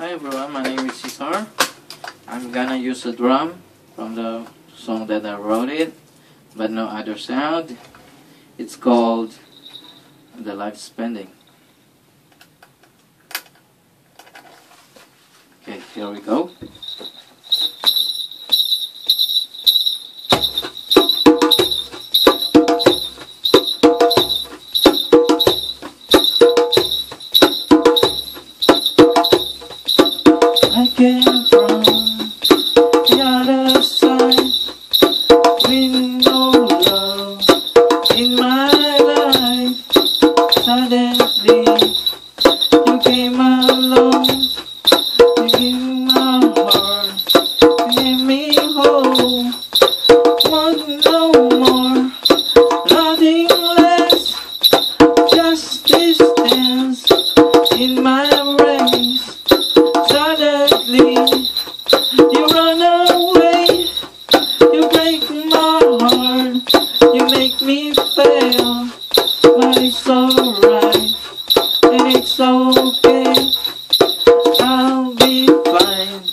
Hi everyone, my name is Cesar. I'm gonna use a drum from the song that I wrote it, but no other sound. It's called The Life Spending. Okay, here we go. I came from the other side with no love in my life. Suddenly you came along, you gave my heart, you gave me hope. Want no more, nothing less, just distance in my race. Suddenly, you run away, you break my heart, you make me fail, but it's alright, and it's okay, I'll be fine,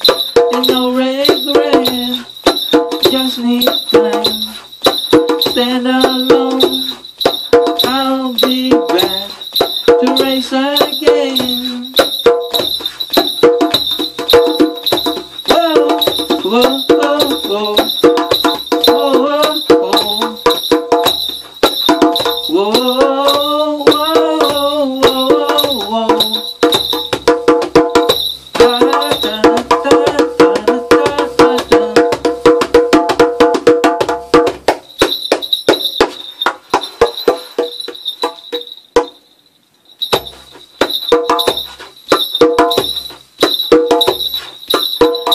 and no regret, just need time, stand alone, I'll be back to race again. Whoa, whoa, whoa, whoa, whoa, whoa, whoa, whoa, whoa. Da, da, da, da, da, da.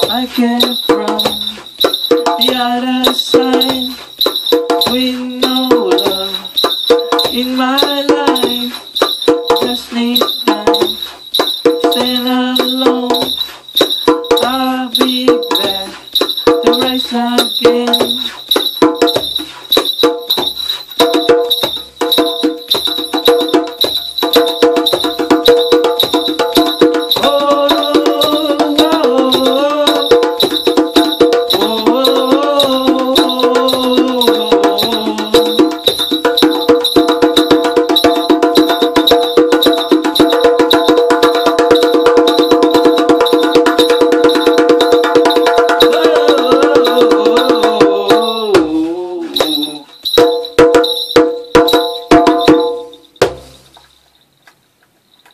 I came from the other side with no love in my life. Just need time, stand alone. I'll be back to rise again.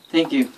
Thank you.